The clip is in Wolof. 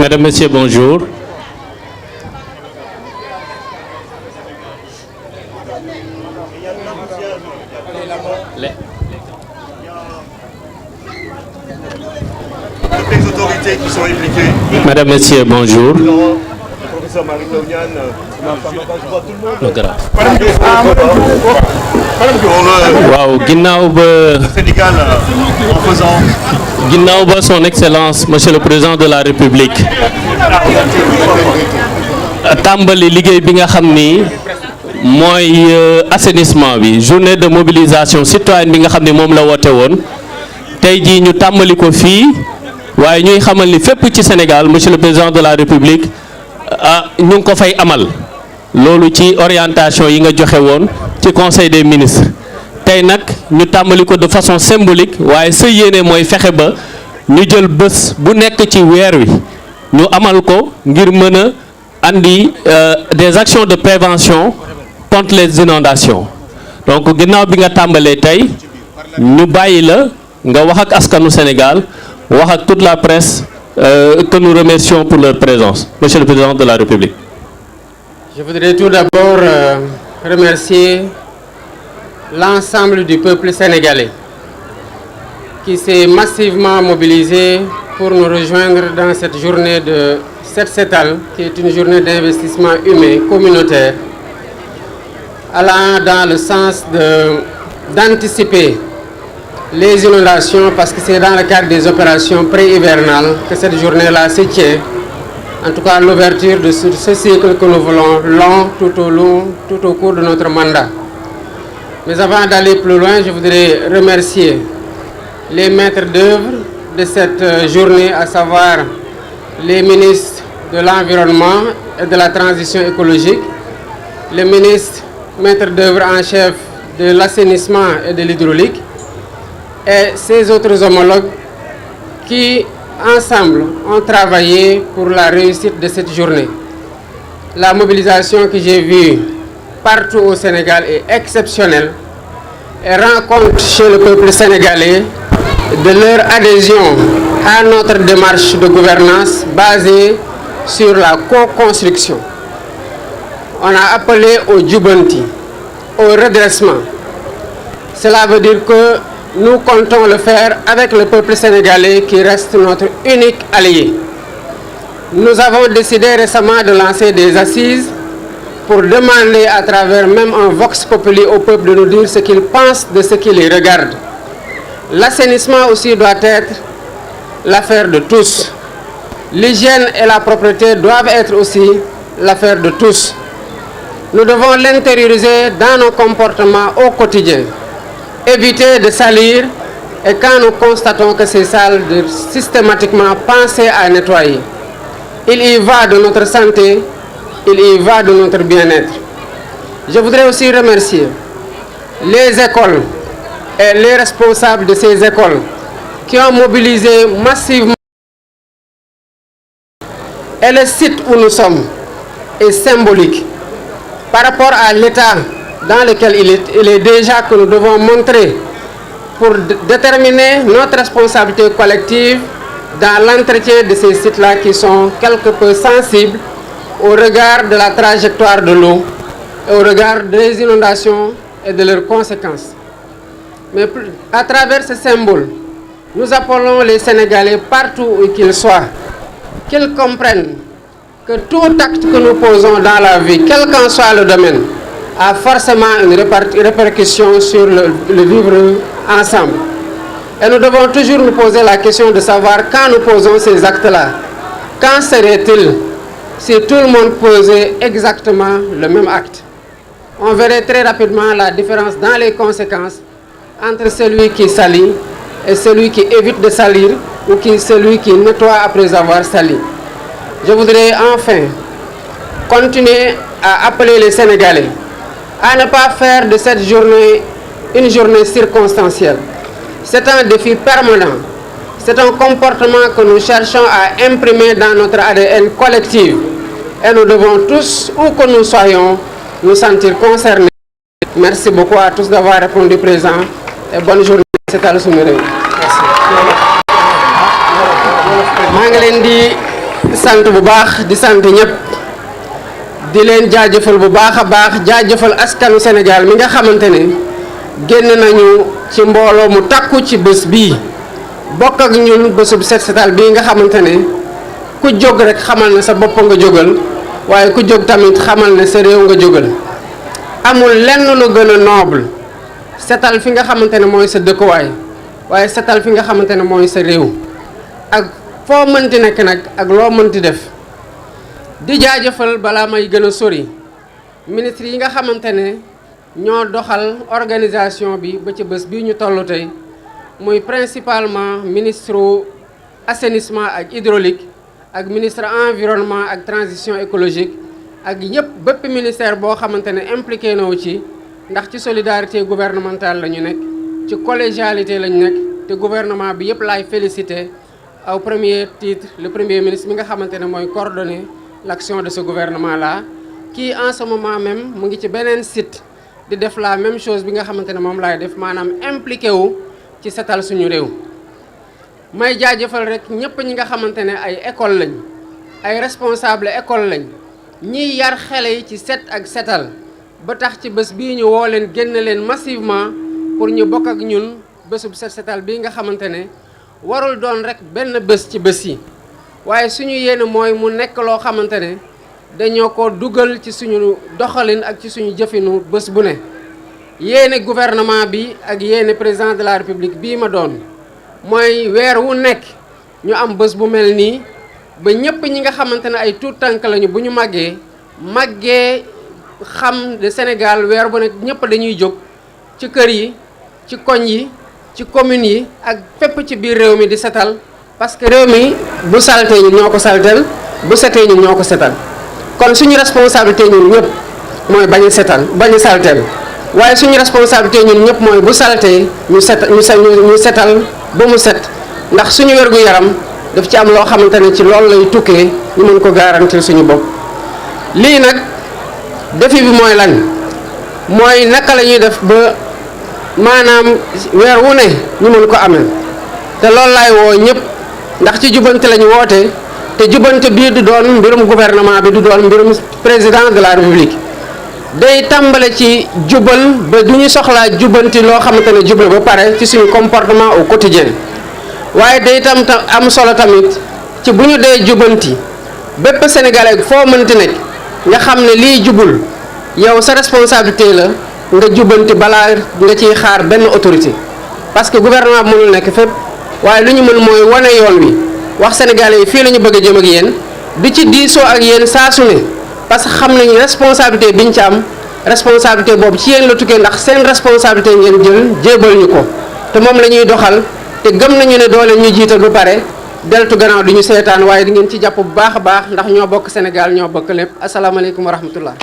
Madame, Monsieur, bonjour. Toutes les autorités qui sont impliquées. Madame, Monsieur, bonjour. Le professeur Marie-Claudiane, waaw ginnaaw ba Sénégal en faisant ginnaaw ba son excellence monsieur le président de la république tàmbali liggéey bi nga xam ni mooy assainissement bi journée de mobilisation citoyenne bi nga xam ne moom la woote woon tey jii ñu tàmbali ko fii waaye ñuy xamal ni fépp ci Sénégal monsieur le président de la république ñu ngi ko fay amal loolu ci orientation yi nga joxe woon ci conseil des ministres tey nag ñu tàmbali ko de façon symbolique waaye sa yéene mooy fexe ba ñu jël bés bu nekk ci weer wi ñu amal ko ngir mën a andi des actions de prévention contre les inondations donc ginnaaw bi nga tàmbalee tey ñu bàyyi la nga wax ak askanu Sénégal wax ak toute la presse que nous remercions pour leur présence. Monsieur le Président de la République. Je voudrais tout d'abord remercier l'ensemble du peuple sénégalais qui s'est massivement mobilisé pour nous rejoindre dans cette journée de Set Setal, qui est une journée d'investissement humain communautaire, allant dans le sens d'anticiper les inondations, parce que c'est dans le cadre des opérations pré-hivernales que cette journée-là se tient. En tout cas, l'ouverture de ce cycle que nous voulons long, tout au cours de notre mandat. Mais avant d'aller plus loin, je voudrais remercier les maîtres d'œuvre de cette journée, à savoir les ministres de l'Environnement et de la Transition écologique, les ministres maîtres d'œuvre en chef de l'assainissement et de l'hydraulique, et ses autres homologues qui, ensemble, ont travaillé pour la réussite de cette journée. La mobilisation que j'ai vue partout au Sénégal est exceptionnelle et rend compte chez le peuple sénégalais de leur adhésion à notre démarche de gouvernance basée sur la co-construction. On a appelé au Djubanti, au redressement. Cela veut dire que nous comptons le faire avec le peuple sénégalais qui reste notre unique allié. Nous avons décidé récemment de lancer des assises pour demander à travers même un vox populi au peuple de nous dire ce qu'il pense de ce qui les regarde. L'assainissement aussi doit être l'affaire de tous. L'hygiène et la propreté doivent être aussi l'affaire de tous. Nous devons l'intérioriser dans nos comportements au quotidien. Éviter de salir et quand nous constatons que c'est sale, de systématiquement penser à nettoyer. Il y va de notre santé, il y va de notre bien-être. Je voudrais aussi remercier les écoles et les responsables de ces écoles qui ont mobilisé massivement. Et le site où nous sommes est symbolique par rapport à l'état dans lequel il est déjà que nous devons montrer pour déterminer notre responsabilité collective dans l'entretien de ces sites-là qui sont quelque peu sensibles au regard de la trajectoire de l'eau et au regard des inondations et de leurs conséquences. Mais à travers ce symbole, nous appelons les Sénégalais partout où qu'ils soient, qu'ils comprennent que tout acte que nous posons dans la vie, quel qu'en soit le domaine, a forcément une répercussion sur le vivre ensemble. Et nous devons toujours nous poser la question de savoir quand nous posons ces actes-là, quand serait-il si tout le monde posait exactement le même acte? On verrait très rapidement la différence dans les conséquences entre celui qui salit et celui qui évite de salir ou celui qui nettoie après avoir sali. Je voudrais enfin continuer à appeler les Sénégalais à ne pas faire de cette journée une journée circonstancielle. C'est un défi permanent. C'est un comportement que nous cherchons à imprimer dans notre ADN collectif. Et nous devons tous, où que nous soyons, nous sentir concernés. Merci beaucoup à tous d'avoir répondu présent. Et bonne journée. C'est à l'Assemblée. Merci. sant bu baax di sant ñëpp di leen jaajëfal bu baax a baax jaajëfal askanu Sénégal mi nga xamante ne génn nañu ci mbooloo mu takku ci bés bii bokk ak ñun bésub set setal bii nga xamante ne ku jóg rek xamal ne sa bopp nga jógal waaye ku jóg tamit xamal ne sa réew nga jógal amul lenn lu gën a noble setal fi nga xamante ne mooy sa dëkkuwaay waaye setal fi nga xamante ne mooy sa réew ak foo mënti nekk nag ak loo mënti def di jaajëfal balaa may gën a sori ministre yi nga xamante ne ñoo doxal organisation bi ba ci bés bii ñu toll tey muy principalement ministre assainissement ak hydraulique ak ministre environnement ak transition écologique ak yëpp bépp ministère boo xamante ne impliqué na wu ci ndax ci solidarité gouvernementale la ñu nekk ci collégialité la ñu nekk te gouvernement bi yëpp laay félicité au premier titre le premier ministre mi nga xamante ne mooy coordonner l'action de ce gouvernement là qui en ce moment même mu ngi ci beneen site di def la même chose bi nga xamante ne moom laay def maanaam impliqué wu ci setal suñu réew may jaajëfal rek ñëpp ñi nga xamante ne ay école lañ ay responsable école lañ ñiy yar xale yi ci set ak setal ba tax ci bés bii ñu woo leen génn leen massivement pour ñu bokk ak ñun bésub set setal bii nga xamante ne warul doon rek benn bés ci bés yi waaye suñu yéene mooy mu nekk loo xamante ne dañoo ko dugal ci suñu doxalin ak ci suñu jëfinu bés bu ne yéene gouvernement bi ak yéene président de la république bii ma doon mooy weer wu nekk ñu am bés bu mel nii ba ñëpp ñi nga xamante ne ay tuut tànk lañu bu ñu màggee xam de Sénégal weer bu nekk ñëpp dañuy jóg ci kër yi ci koñ yi ci communes yi ak fépp ci biir réew mi di setal parce que réew mi bu saltee ñun ñoo ko saltel bu setee ñun ñoo ko setal kon suñu responsabilité ñun ñëpp mooy bañ a saltel waaye suñu responsabilité ñun ñëpp mooy bu saltee ñu setal ba mu set ndax suñu wérgu yaram daf ci am loo xamante ne ci loolu lay tukkee ñu mën ko garantir suñu bopp lii nag défi bi mooy lan mooy naka la ñuy def ba maanaam weer wu ne ñu mën ko amee te loolu laay woo ñëpp ndax ci jubante la ñu woote te jubante bii du doon mbirum gouvernement bi du doon mbirum président de la république day tàmbale ci jubal ba du ñu soxlaa jubanti loo xamante ne jubal ba pare ci suñu comportement au quotidien waaye day tam am solo tamit ci bu ñu dee jubanti bépp sénégalais foo mënti nekk nga xam ne lii jubul yow sa responsabilité la nga jubanti balaa nga ciy xaar benn autorité parce que gouvernement bi mënul nekk fépp waaye lu ñu mën mooy wane yoon wi wax sénégalais yi fii la ñu bëgg a jëm ak yéen di ci diisoo ak yéen saa su ne parce que xam nañu responsabilité biñ ci am responsabilité boobu ci yéen la tukkee ndax seen responsabilité ngeen jël jébal ñu ko te moom la ñuy doxal te gëm nañu ne doole ñu jiital ba pare deltu gannaaw du ñu seetaan waaye di ngeen ci jàpp bu baax a baax ndax ñoo bokk Sénégal ñoo bokk lépp asalaamaaleykum wa rahmatullah.